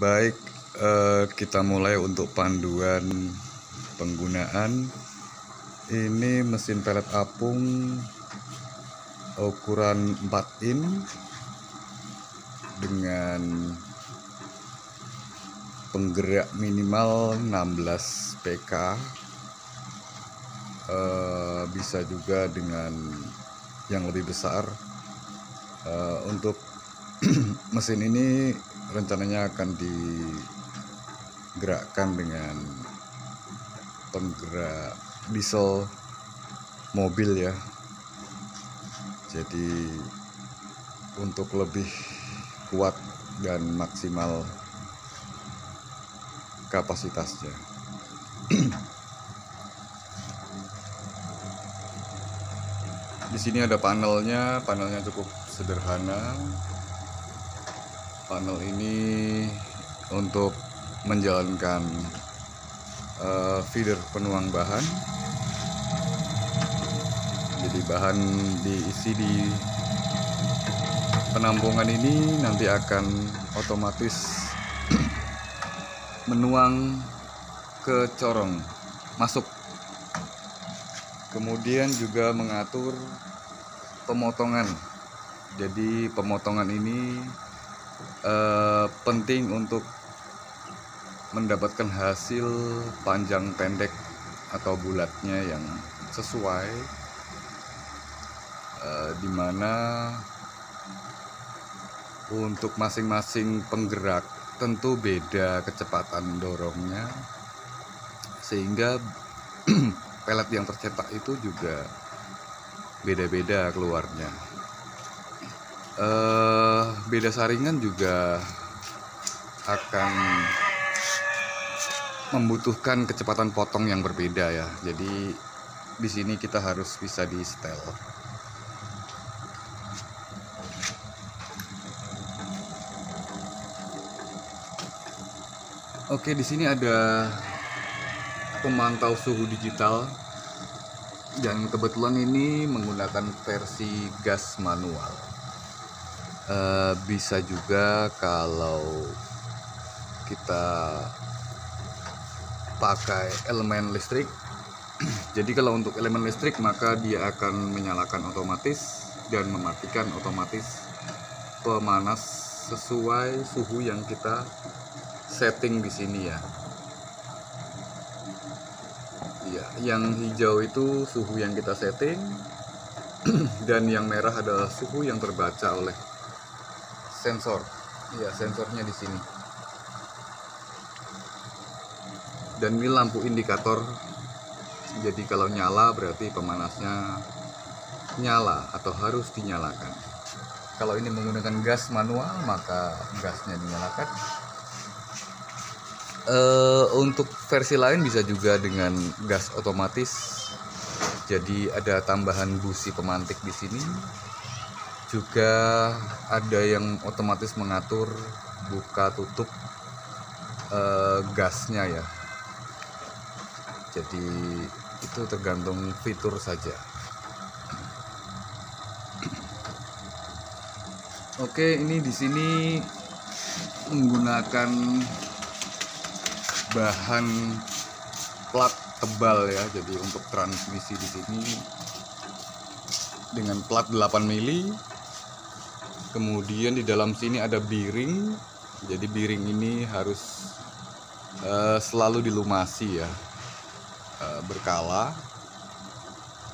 Baik, kita mulai untuk panduan penggunaan. Ini mesin pelet apung ukuran 4 in dengan penggerak minimal 16 PK. Bisa juga dengan yang lebih besar. Untuk mesin ini rencananya akan digerakkan dengan penggerak diesel mobil ya. Jadi untuk lebih kuat dan maksimal kapasitasnya. Di sini ada panelnya cukup sederhana. Panel ini untuk menjalankan feeder penuang bahan. Jadi bahan diisi di penampungan ini nanti akan otomatis menuang ke corong masuk. Kemudian juga mengatur pemotongan. Jadi pemotongan ini penting untuk mendapatkan hasil panjang pendek atau bulatnya yang sesuai, dimana untuk masing-masing penggerak tentu beda kecepatan dorongnya, sehingga pelet yang tercetak itu juga beda-beda keluarnya. Beda saringan juga akan membutuhkan kecepatan potong yang berbeda ya. Jadi di sini kita harus bisa di setel. Oke, di sini ada pemantau suhu digital dan kebetulan ini menggunakan versi gas manual. Bisa juga kalau kita pakai elemen listrik. Jadi kalau untuk elemen listrik maka dia akan menyalakan otomatis dan mematikan otomatis pemanas sesuai suhu yang kita setting di sini ya. Ya, yang hijau itu suhu yang kita setting dan yang merah adalah suhu yang terbaca oleh sensor. Ya, sensornya di sini. Dan ini lampu indikator. Jadi kalau nyala berarti pemanasnya nyala atau harus dinyalakan. Kalau ini menggunakan gas manual maka gasnya dinyalakan. Untuk versi lain bisa juga dengan gas otomatis. Jadi ada tambahan busi pemantik di sini. Juga ada yang otomatis mengatur buka tutup gasnya ya. Jadi itu tergantung fitur saja. Oke, ini di sini menggunakan bahan plat tebal ya. Jadi untuk transmisi di sini dengan plat 8 mili. Kemudian di dalam sini ada bearing. Jadi bearing ini harus selalu dilumasi ya, berkala.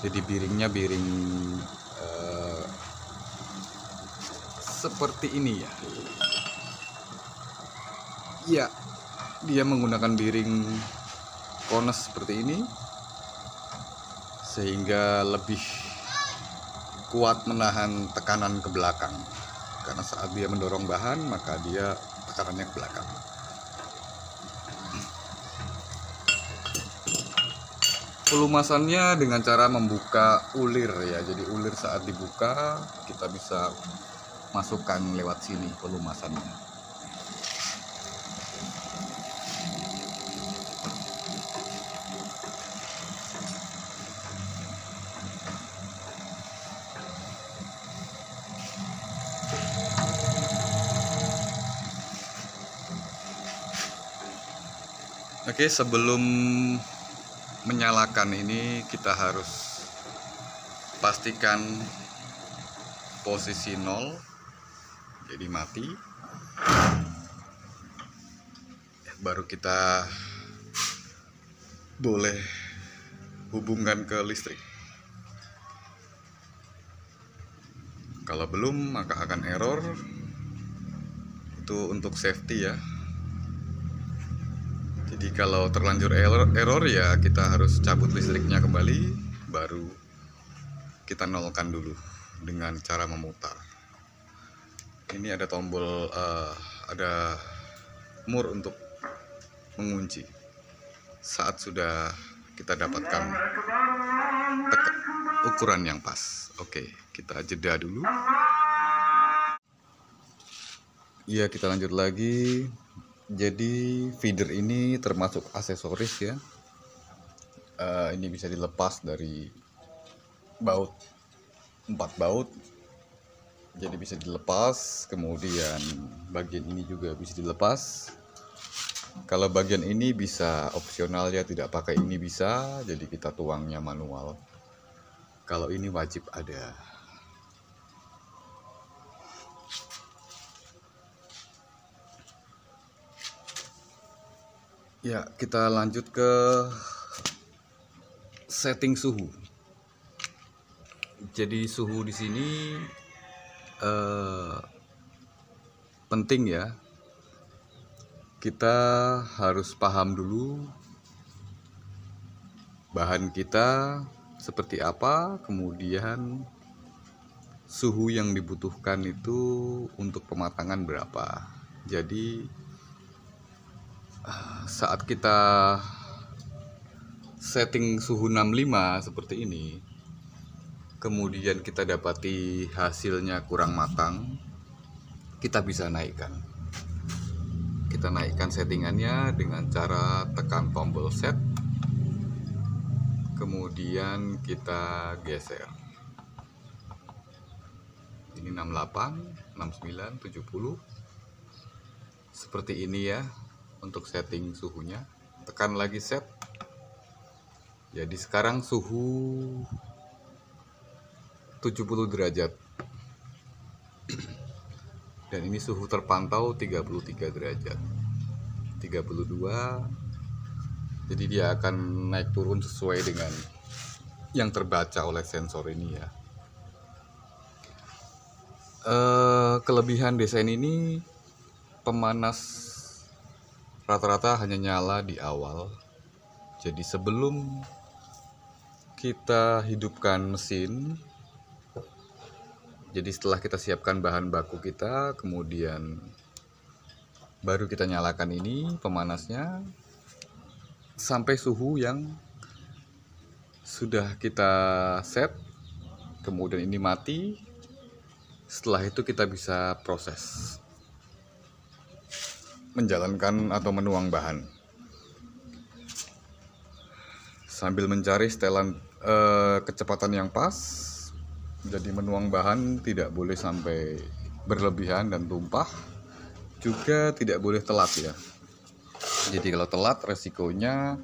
Jadi bearingnya bearing seperti ini ya. Ya, dia menggunakan bearing kones seperti ini sehingga lebih kuat menahan tekanan ke belakang. Karena saat dia mendorong bahan maka dia tekanannya ke belakang. Pelumasannya dengan cara membuka ulir ya. Jadi ulir saat dibuka kita bisa masukkan lewat sini pelumasannya. Oke, sebelum menyalakan ini kita harus pastikan posisi 0, jadi mati. Baru kita boleh hubungkan ke listrik. Kalau belum maka akan error. Itu untuk safety ya. Jadi kalau terlanjur error ya kita harus cabut listriknya kembali, baru kita nolkan dulu dengan cara memutar. Ini ada tombol, ada mur untuk mengunci saat sudah kita dapatkan ukuran yang pas. Oke, kita jeda dulu. Ya, kita lanjut lagi. Jadi feeder ini termasuk aksesoris ya. Ini bisa dilepas dari baut, 4 baut. Jadi bisa dilepas. Kemudian bagian ini juga bisa dilepas. Kalau bagian ini bisa opsional ya, tidak pakai ini bisa. Jadi kita tuangnya manual. Kalau ini wajib ada. Ya, kita lanjut ke setting suhu. Jadi suhu di sini penting ya. Kita harus paham dulu bahan kita seperti apa, kemudian suhu yang dibutuhkan itu untuk pematangan berapa. Jadi saat kita setting suhu 65 seperti ini, kemudian kita dapati hasilnya kurang matang, kita bisa naikkan. Kita naikkan settingannya dengan cara tekan tombol set, kemudian kita geser. Ini 68, 69, 70. Seperti ini ya. Untuk setting suhunya, tekan lagi set. Jadi sekarang suhu 70 derajat dan ini suhu terpantau 33 derajat, 32. Jadi dia akan naik turun sesuai dengan yang terbaca oleh sensor ini ya. Kelebihan desain ini, pemanas rata-rata hanya nyala di awal. Jadi sebelum kita hidupkan mesin, jadi setelah kita siapkan bahan baku kita, kemudian baru kita nyalakan ini pemanasnya sampai suhu yang sudah kita set. Kemudian ini mati. Setelah itu kita bisa proses menjalankan atau menuang bahan sambil mencari setelan kecepatan yang pas. Jadi menuang bahan tidak boleh sampai berlebihan dan tumpah, juga tidak boleh telat ya. Jadi kalau telat resikonya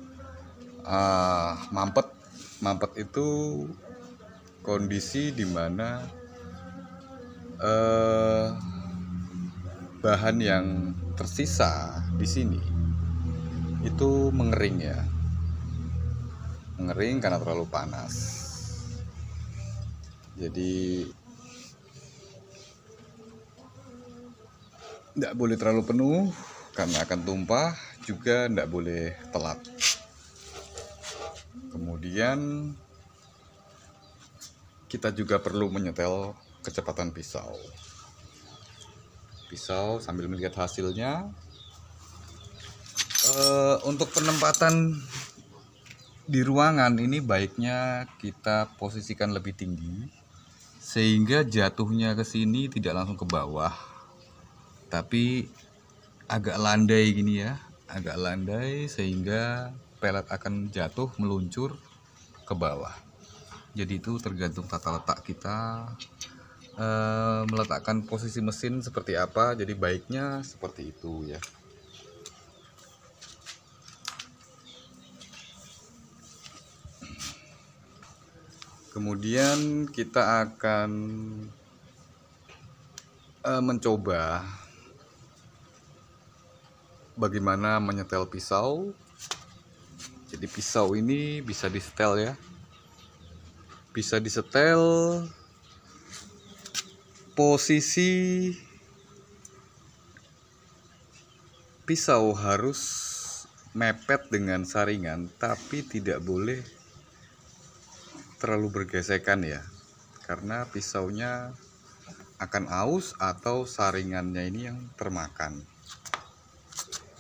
mampet. Mampet itu kondisi dimana bahan yang tersisa di sini itu mengering ya, mengering karena terlalu panas. Jadi tidak boleh terlalu penuh karena akan tumpah, juga tidak boleh telat. Kemudian kita juga perlu menyetel kecepatan pisau sambil melihat hasilnya. Untuk penempatan di ruangan ini baiknya kita posisikan lebih tinggi sehingga jatuhnya ke sini tidak langsung ke bawah, tapi agak landai gini ya, agak landai sehingga pelet akan jatuh meluncur ke bawah. Jadi itu tergantung tata letak kita, meletakkan posisi mesin seperti apa. Jadi baiknya seperti itu ya. Kemudian kita akan mencoba bagaimana menyetel pisau. Jadi pisau ini bisa disetel ya, bisa disetel posisi pisau harus mepet dengan saringan, tapi tidak boleh terlalu bergesekan ya, karena pisaunya akan aus atau saringannya ini yang termakan.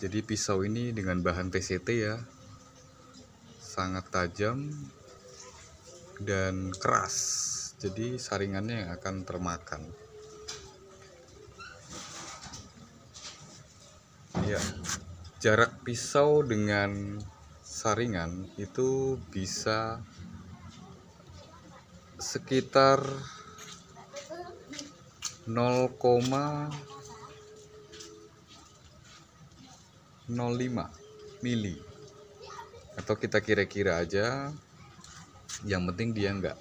Jadi pisau ini dengan bahan TCT ya, sangat tajam dan keras, jadi saringannya yang akan termakan ya. Jarak pisau dengan saringan itu bisa sekitar 0,05 mili, atau kita kira-kira aja, yang penting dia nggak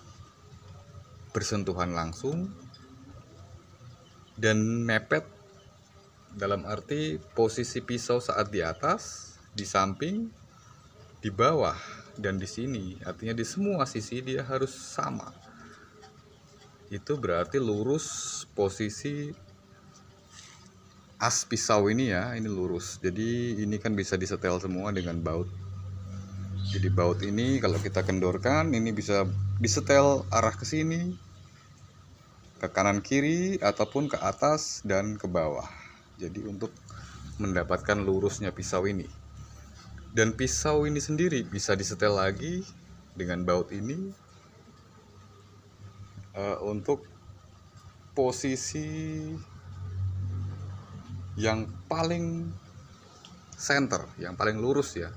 bersentuhan langsung dan mepet, dalam arti posisi pisau saat di atas, di samping, di bawah, dan di sini, artinya di semua sisi dia harus sama. Itu berarti lurus posisi as pisau ini ya, ini lurus. Jadi ini kan bisa disetel semua dengan baut. Jadi baut ini kalau kita kendorkan, ini bisa disetel arah ke sini, ke kanan kiri, ataupun ke atas dan ke bawah. Jadi untuk mendapatkan lurusnya pisau ini. Dan pisau ini sendiri bisa disetel lagi dengan baut ini untuk posisi yang paling center, yang paling lurus ya.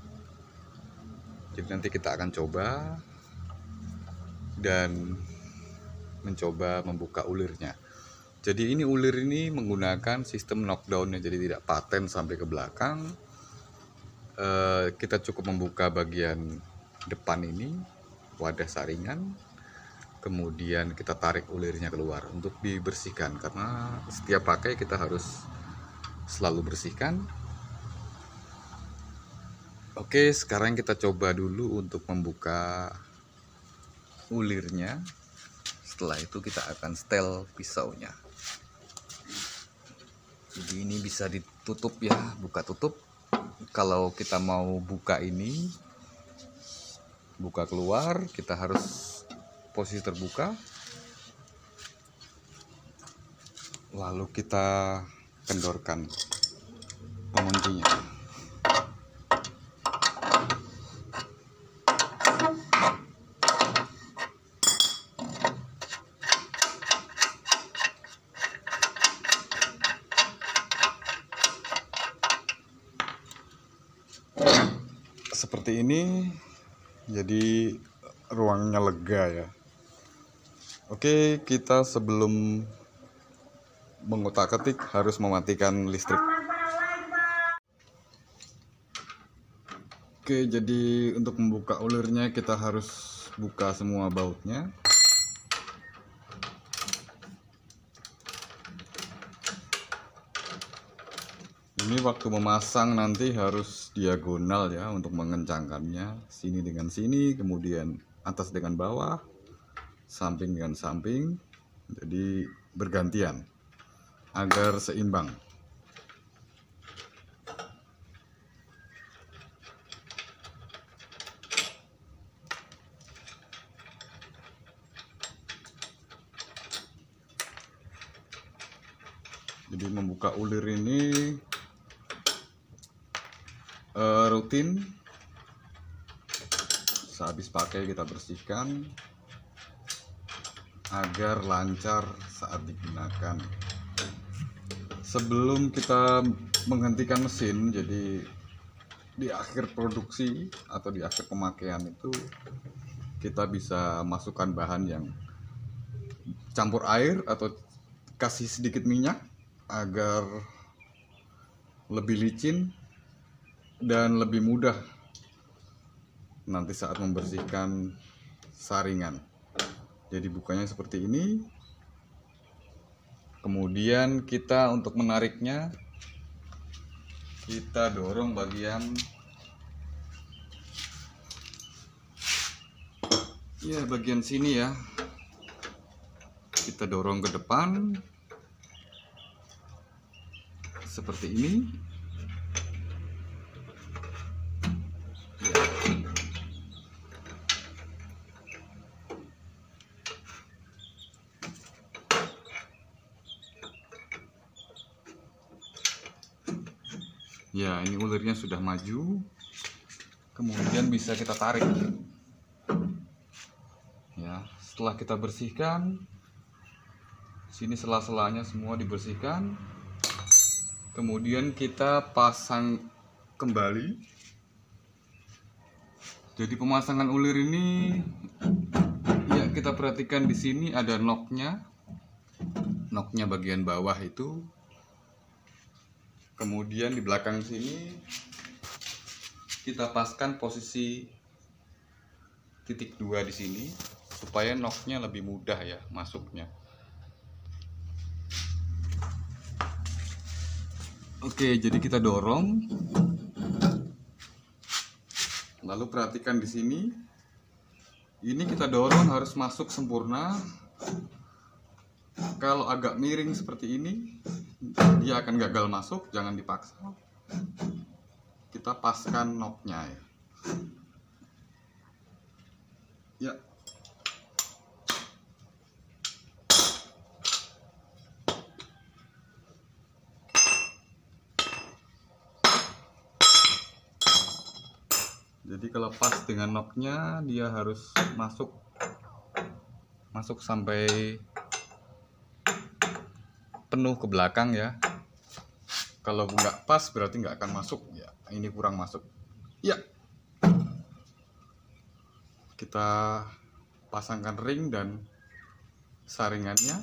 Jadi nanti kita akan coba dan mencoba membuka ulirnya. Jadi ini ulir ini menggunakan sistem knockdownnya, jadi tidak paten sampai ke belakang. Kita cukup membuka bagian depan ini, wadah saringan, kemudian kita tarik ulirnya keluar untuk dibersihkan, karena setiap pakai kita harus selalu bersihkan. Oke, sekarang kita coba dulu untuk membuka ulirnya. Setelah itu kita akan setel pisaunya. Jadi ini bisa ditutup ya, buka tutup. Kalau kita mau buka ini, buka keluar, kita harus posisi terbuka. Lalu kita kendorkan penguncinya. Seperti ini, jadi ruangnya lega ya. Oke, kita sebelum mengutak-atik harus mematikan listrik. Oke, jadi untuk membuka ulirnya kita harus buka semua bautnya. Ini waktu memasang nanti harus diagonal ya untuk mengencangkannya. Sini dengan sini, kemudian atas dengan bawah, samping dengan samping. Jadi bergantian agar seimbang. Jadi membuka ulir ini rutin. Sehabis pakai kita bersihkan agar lancar saat digunakan. Sebelum kita menghentikan mesin, jadi di akhir produksi atau di akhir pemakaian itu kita bisa masukkan bahan yang campur air atau kasih sedikit minyak agar lebih licin dan lebih mudah nanti saat membersihkan saringan. Jadi bukanya seperti ini. Kemudian kita untuk menariknya, kita dorong bagian bagian sini ya. Kita dorong ke depan seperti ini. Ya, ini ulirnya sudah maju. Kemudian bisa kita tarik. Ya, setelah kita bersihkan, sini sela-selanya semua dibersihkan. Kemudian kita pasang kembali. Jadi pemasangan ulir ini, ya kita perhatikan di sini ada knocknya bagian bawah itu. Kemudian di belakang sini kita paskan posisi titik 2 di sini supaya knocknya lebih mudah ya masuknya. Oke, jadi kita dorong. Lalu perhatikan di sini. Ini kita dorong harus masuk sempurna. Kalau agak miring seperti ini, dia akan gagal masuk, jangan dipaksa. Kita paskan knocknya ya. Ya. Jadi kalau pas dengan knocknya, dia harus masuk sampai penuh ke belakang ya. Kalau nggak pas berarti nggak akan masuk ya. Ini kurang masuk. Ya. Kita pasangkan ring dan saringannya.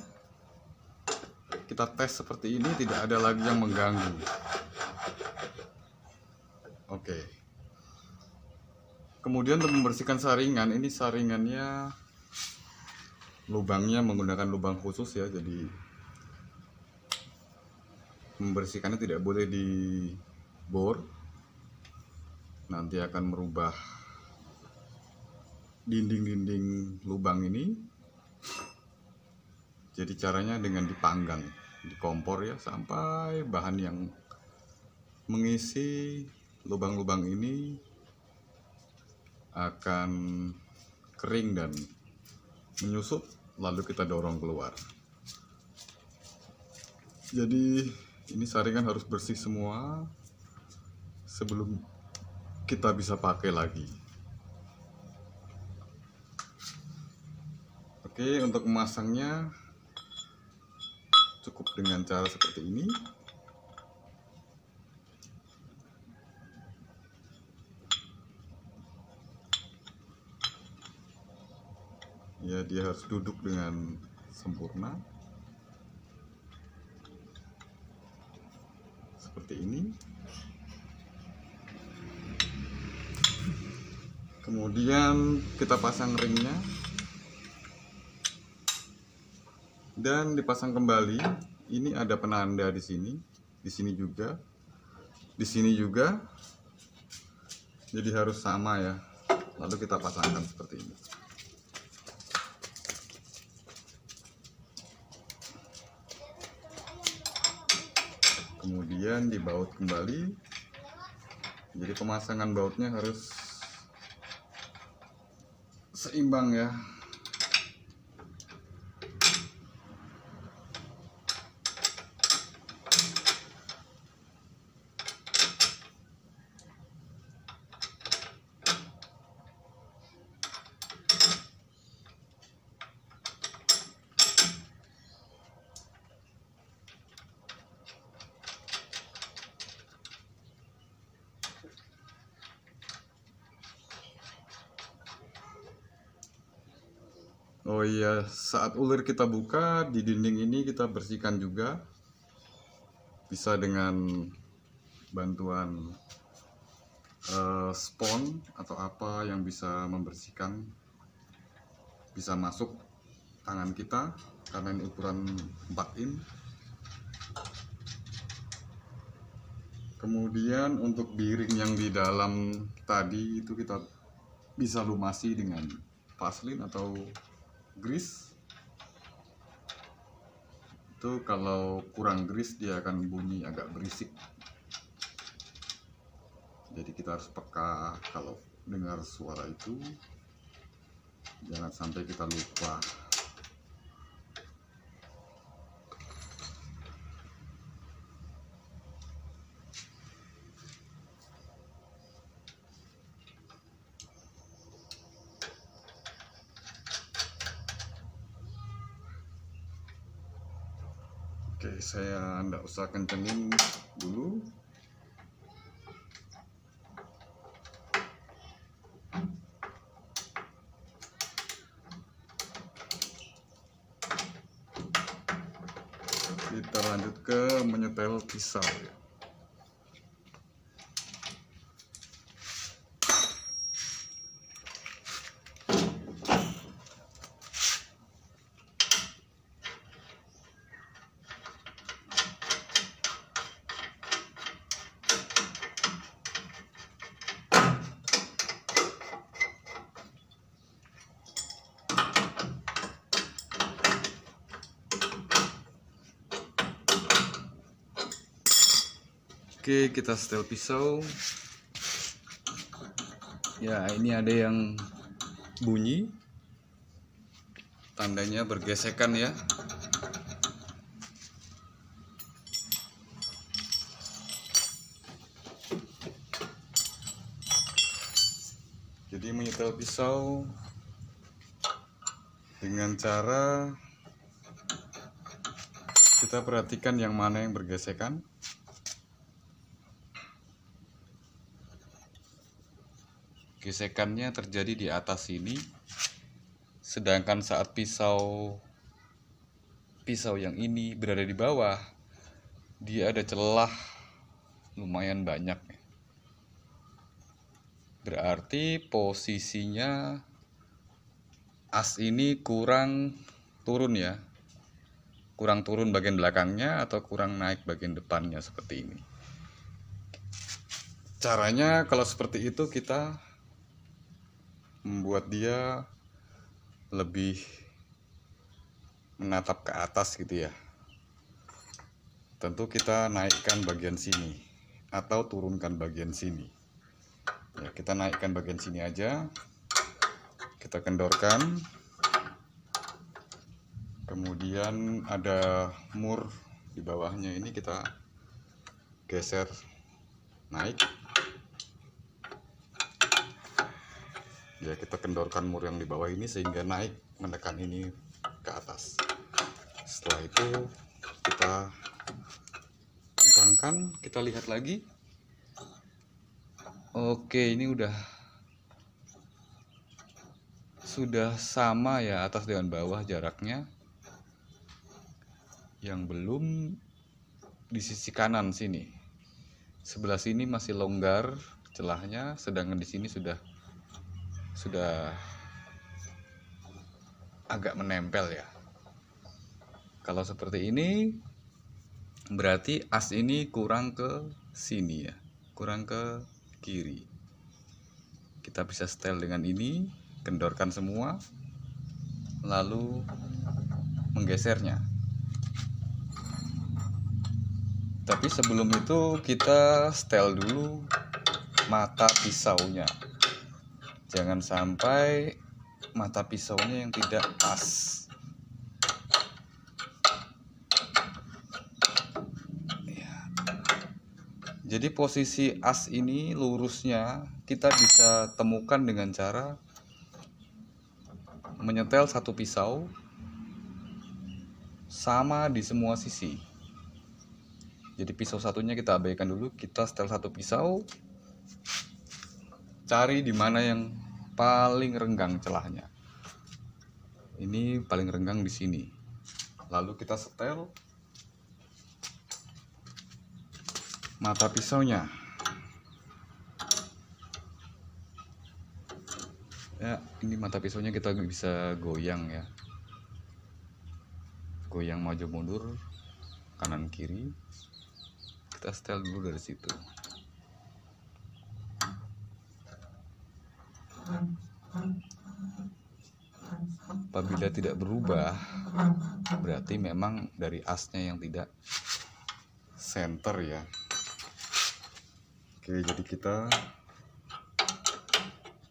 Kita tes seperti ini, tidak ada lagi yang mengganggu. Oke. Kemudian untuk membersihkan saringan, ini saringannya lubangnya menggunakan lubang khusus ya. Jadi membersihkannya tidak boleh dibor, nanti akan merubah dinding-dinding lubang ini. Jadi caranya dengan dipanggang di kompor ya, sampai bahan yang mengisi lubang-lubang ini akan kering dan menyusut, lalu kita dorong keluar. Jadi ini saringan harus bersih semua sebelum kita bisa pakai lagi. Oke, untuk memasangnya cukup dengan cara seperti ini. Ya, dia harus duduk dengan sempurna. Seperti ini. Kemudian kita pasang ringnya. Dan dipasang kembali. Ini ada penanda di sini. Di sini juga. Di sini juga. Jadi harus sama ya. Lalu kita pasangkan seperti ini. Kemudian dibaut kembali. Jadi pemasangan bautnya harus seimbang ya. Oh iya, saat ulir kita buka di dinding ini kita bersihkan juga. Bisa dengan bantuan spons atau apa yang bisa membersihkan, bisa masuk tangan kita karena ini ukuran 4 in. Kemudian untuk biring yang di dalam tadi itu kita bisa lumasi dengan vaselin atau grease. Itu kalau kurang grease dia akan bunyi agak berisik. Jadi kita harus peka kalau dengar suara itu, jangan sampai kita lupa. Oke, saya nggak usah kencengin dulu. Kita lanjut ke menyetel pisau ya. Oke, kita setel pisau. Ya, ini ada yang bunyi. Tandanya bergesekan ya. Jadi menyetel pisau dengan cara kita perhatikan yang mana yang bergesekan. Gesekannya terjadi di atas sini, sedangkan saat pisau yang ini berada di bawah, dia ada celah lumayan banyak. Berarti posisinya as ini kurang turun ya, kurang turun bagian belakangnya atau kurang naik bagian depannya seperti ini. Caranya kalau seperti itu kita membuat dia lebih menatap ke atas gitu ya. Tentu kita naikkan bagian sini atau turunkan bagian sini ya. Kita naikkan bagian sini aja, kita kendorkan, kemudian ada mur di bawahnya ini kita geser naik ya. Kita kendorkan mur yang di bawah ini sehingga naik menekan ini ke atas. Setelah itu kita kencangkan, kita lihat lagi. Oke, ini sudah sama ya atas dengan bawah jaraknya. Yang belum di sisi kanan sini. Sebelah sini masih longgar celahnya, sedangkan di sini sudah agak menempel ya. Kalau seperti ini berarti as ini kurang ke sini ya, kurang ke kiri. Kita bisa setel dengan ini, kendorkan semua, lalu menggesernya. Tapi sebelum itu kita setel dulu mata pisaunya. Jangan sampai mata pisaunya yang tidak pas. Ya. Jadi posisi as ini lurusnya kita bisa temukan dengan cara menyetel satu pisau sama di semua sisi. Jadi pisau satunya kita abaikan dulu, kita setel satu pisau, cari di mana yang paling renggang celahnya. Ini paling renggang di sini. Lalu kita setel mata pisaunya. Ya, ini mata pisaunya kita bisa goyang ya. goyang maju mundur kanan kiri, kita setel dulu dari situ. Apabila tidak berubah, berarti memang dari asnya yang tidak center ya. Oke, jadi kita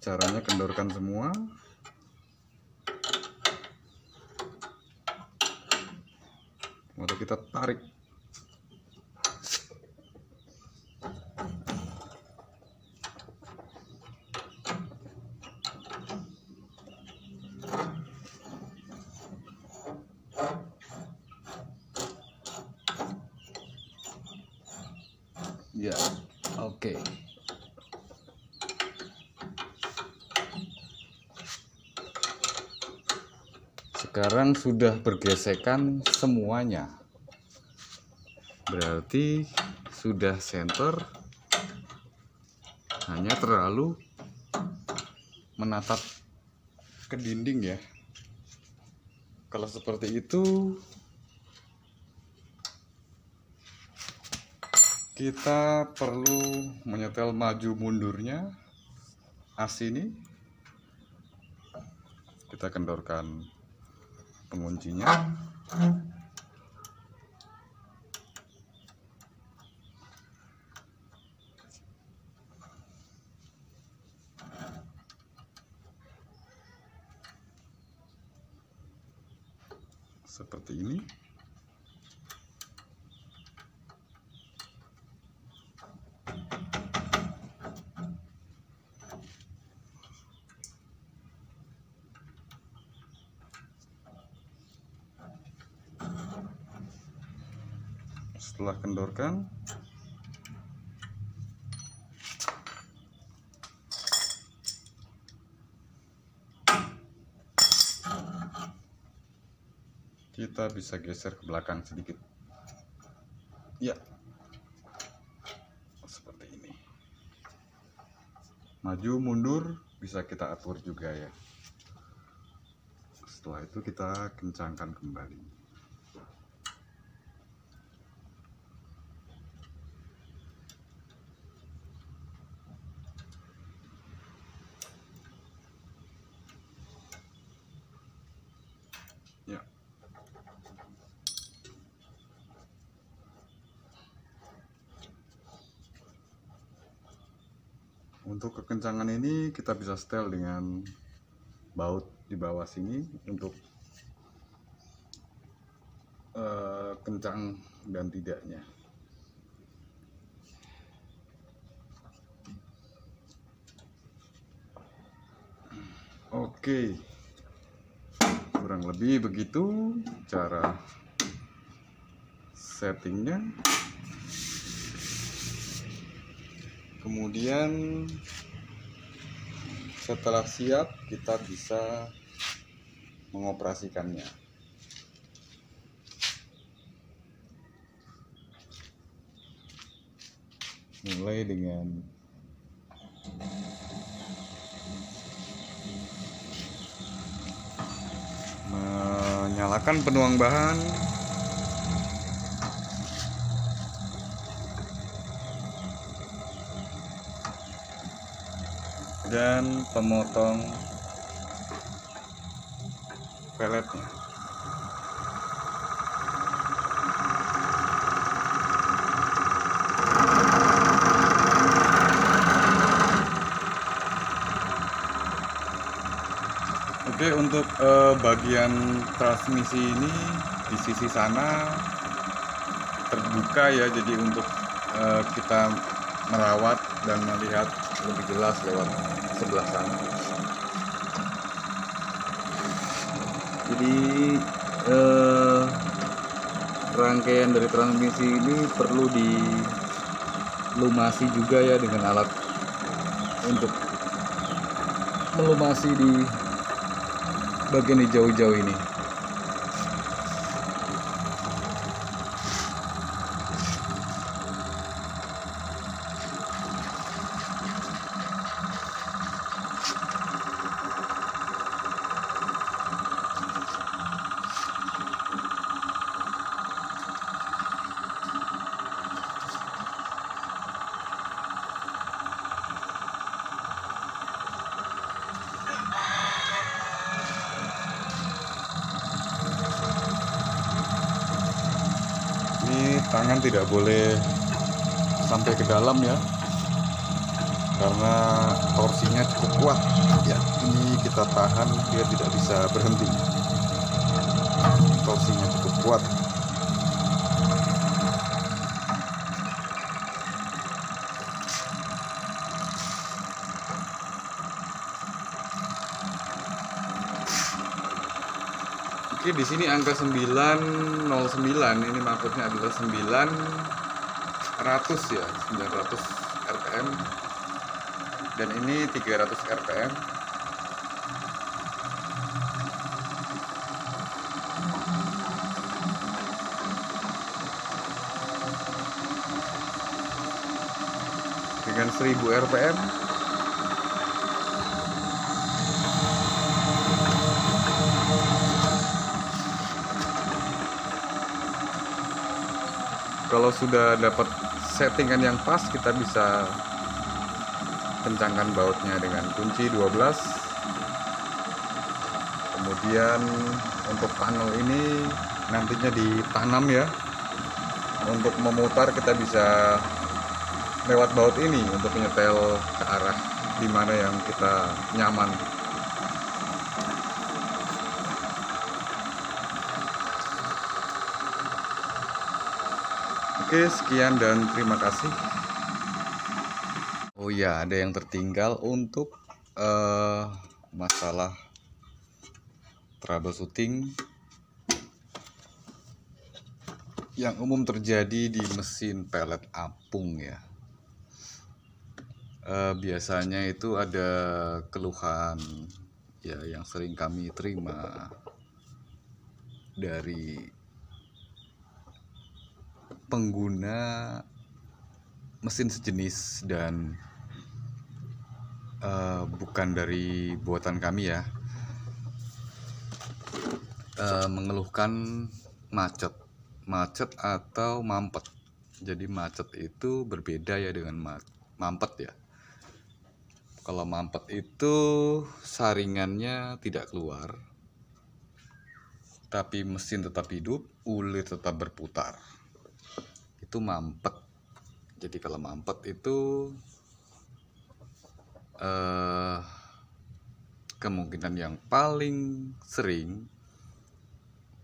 caranya kendorkan semua. Lalu kita tarik. Ya, oke. Sekarang sudah bergesekan semuanya. Berarti sudah center. Hanya terlalu menatap ke dinding ya. Kalau seperti itu, kita perlu menyetel maju mundurnya as ini. Kita kendorkan penguncinya. Seperti ini. Setelah kendorkan, kita bisa geser ke belakang sedikit. Ya, seperti ini. Maju mundur bisa kita atur juga ya. Setelah itu kita kencangkan kembali. Ya. Untuk kekencangan ini kita bisa setel dengan baut di bawah sini untuk kencang dan tidaknya. Oke, kurang lebih begitu cara settingnya. Kemudian setelah siap, kita bisa mengoperasikannya. Mulai dengan menyalakan penuang bahan, dan pemotong peletnya. Oke, untuk bagian transmisi ini di sisi sana terbuka ya, jadi untuk kita merawat dan melihat lebih jelas lewat sebelah sana. Jadi rangkaian dari transmisi ini perlu dilumasi juga ya dengan alat untuk melumasi di bagian hijau-hijau ini. tangan tidak boleh sampai ke dalam ya, karena torsinya cukup kuat ya. Ini kita tahan, dia tidak bisa berhenti, torsinya cukup kuat. Oke, di sini angka 909 ini maksudnya adalah 900 ya, 900 rpm, dan ini 300 rpm. Dengan 1000 rpm kalau sudah dapat settingan yang pas, kita bisa kencangkan bautnya dengan kunci 12. Kemudian untuk panel ini nantinya ditanam ya. Untuk memutar kita bisa lewat baut ini untuk menyetel ke arah dimana yang kita nyaman. Oke, sekian dan terima kasih. Oh ya, ada yang tertinggal untuk masalah troubleshooting yang umum terjadi di mesin pelet apung ya. Biasanya itu ada keluhan ya yang sering kami terima dari pengguna mesin sejenis dan bukan dari buatan kami ya, mengeluhkan macet atau mampet. Jadi macet itu berbeda ya dengan mampet ya. Kalau mampet itu saringannya tidak keluar, tapi mesin tetap hidup, ulir tetap berputar. Itu mampet. Jadi kalau mampet itu kemungkinan yang paling sering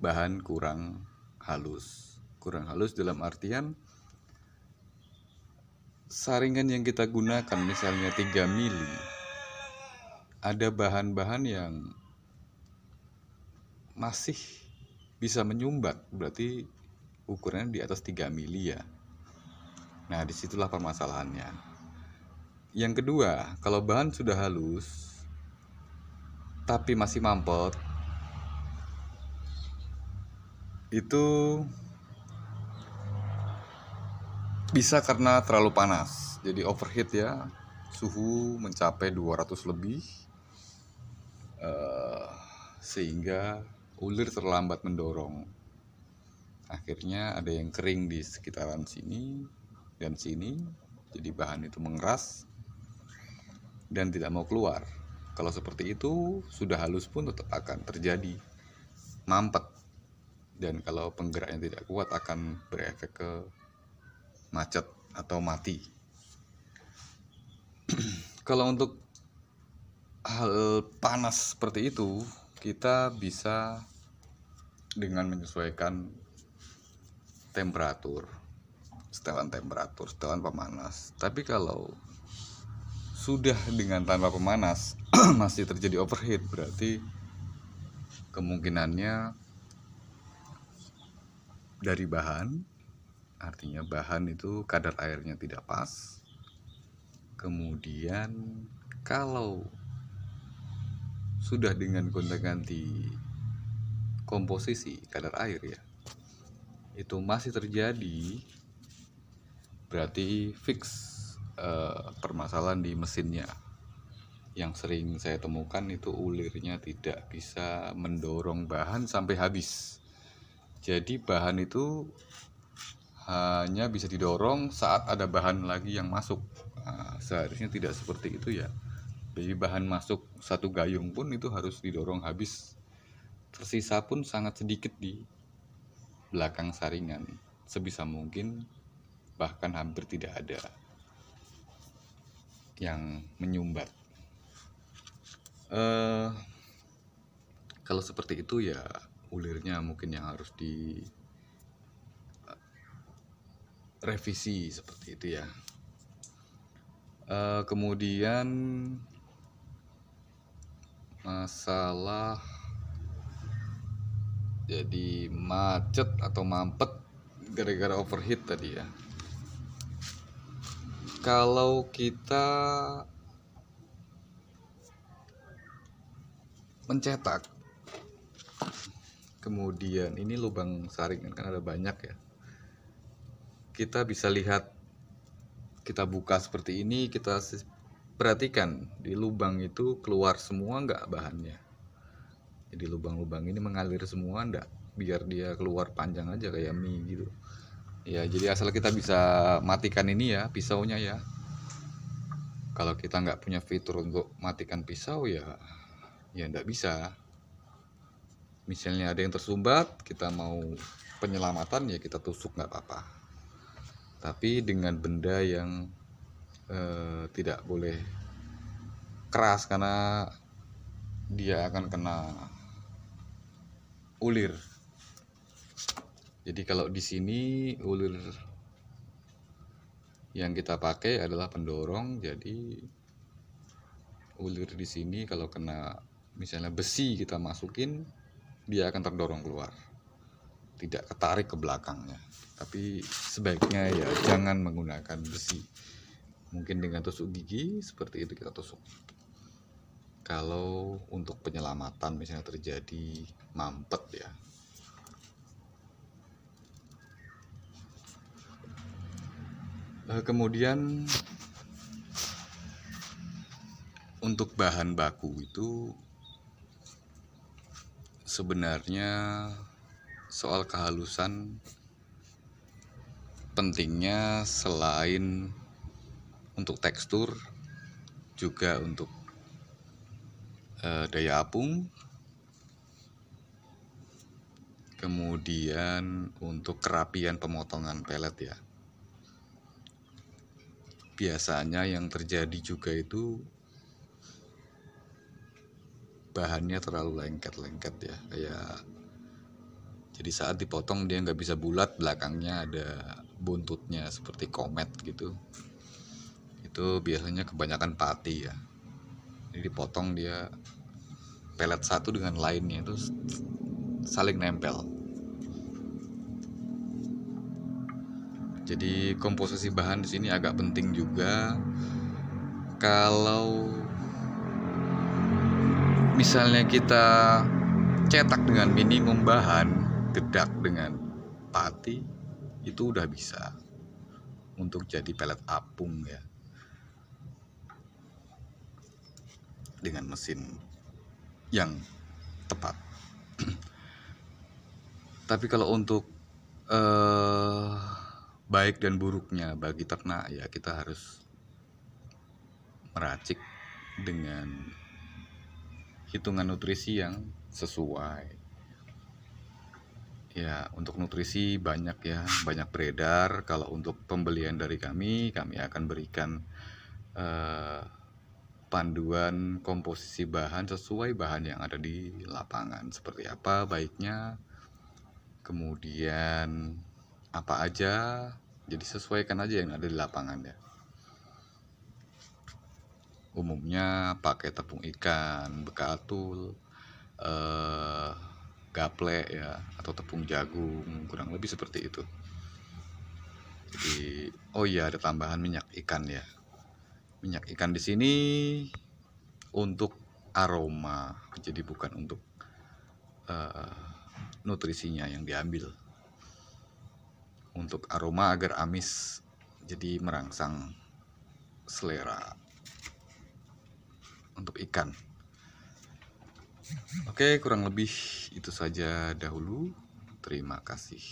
bahan kurang halus. Kurang halus dalam artian saringan yang kita gunakan misalnya 3 mili, ada bahan-bahan yang masih bisa menyumbat, berarti ukurannya di atas 3 mili ya. Nah, disitulah permasalahannya. Yang kedua, kalau bahan sudah halus tapi masih mampet, itu bisa karena terlalu panas, jadi overheat ya, suhu mencapai 200 lebih, sehingga ulir terlambat mendorong. Akhirnya ada yang kering di sekitaran sini dan sini, jadi bahan itu mengeras dan tidak mau keluar. Kalau seperti itu, sudah halus pun tetap akan terjadi mampet, dan kalau penggeraknya tidak kuat akan berefek ke macet atau mati. Kalau untuk hal panas seperti itu, kita bisa dengan menyesuaikan temperatur, setelan pemanas. Tapi kalau sudah dengan tanpa pemanas masih terjadi overheat, berarti kemungkinannya dari bahan, artinya bahan itu kadar airnya tidak pas. Kemudian kalau sudah dengan gonta-ganti komposisi kadar air ya, itu masih terjadi, berarti fix permasalahan di mesinnya. Yang sering saya temukan itu ulirnya tidak bisa mendorong bahan sampai habis. Jadi bahan itu hanya bisa didorong saat ada bahan lagi yang masuk. Seharusnya tidak seperti itu ya. Jadi bahan masuk 1 gayung pun itu harus didorong habis. Tersisa pun sangat sedikit di belakang saringan. sebisa mungkin bahkan hampir tidak ada yang menyumbat. Kalau seperti itu ya ulirnya mungkin yang harus direvisi seperti itu ya. Kemudian masalah jadi macet atau mampet gara-gara overheat tadi ya. Kalau kita mencetak, kemudian ini lubang saringan kan ada banyak ya, kita bisa lihat, kita buka seperti ini, kita perhatikan di lubang itu keluar semua nggak bahannya. Jadi lubang-lubang ini mengalir semua nggak, biar dia keluar panjang aja kayak mie gitu ya. Jadi asal kita bisa matikan ini ya pisaunya ya. Kalau kita nggak punya fitur untuk matikan pisau ya nggak bisa. Misalnya ada yang tersumbat, kita mau penyelamatan ya kita tusuk nggak apa-apa, tapi dengan benda yang tidak boleh keras karena dia akan kena ulir. Jadi kalau di sini ulir yang kita pakai adalah pendorong, jadi ulir di sini kalau kena misalnya besi kita masukin, dia akan terdorong keluar, tidak ketarik ke belakangnya. Tapi sebaiknya ya jangan menggunakan besi, mungkin dengan tusuk gigi seperti itu kita tusuk. Kalau untuk penyelamatan misalnya terjadi mampet ya. Kemudian untuk bahan baku itu sebenarnya soal kehalusan pentingnya selain untuk tekstur juga untuk daya apung, kemudian untuk kerapian pemotongan pelet ya. Biasanya yang terjadi juga itu bahannya terlalu lengket-lengket ya, kayak jadi saat dipotong dia nggak bisa bulat, belakangnya ada buntutnya seperti komet gitu. Itu biasanya kebanyakan pati ya. Jadi dipotong dia pelet satu dengan lainnya itu saling nempel. Jadi komposisi bahan di sini agak penting juga. Kalau misalnya kita cetak dengan minimum bahan, gedak dengan pati, itu udah bisa untuk jadi pelet apung ya, dengan mesin yang tepat. Tapi kalau untuk baik dan buruknya bagi ternak ya kita harus meracik dengan hitungan nutrisi yang sesuai ya. Untuk nutrisi banyak ya, banyak beredar. Kalau untuk pembelian dari kami akan berikan panduan komposisi bahan sesuai bahan yang ada di lapangan, seperti apa baiknya, kemudian apa aja, jadi sesuaikan aja yang ada di lapangan ya. Umumnya pakai tepung ikan, bekatul, gaplek ya, atau tepung jagung, kurang lebih seperti itu. Jadi oh iya, ada tambahan minyak ikan ya. Minyak ikan di sini untuk aroma, jadi bukan untuk nutrisinya yang diambil. Untuk aroma agar amis, jadi merangsang selera untuk ikan. Oke, kurang lebih itu saja dahulu. Terima kasih.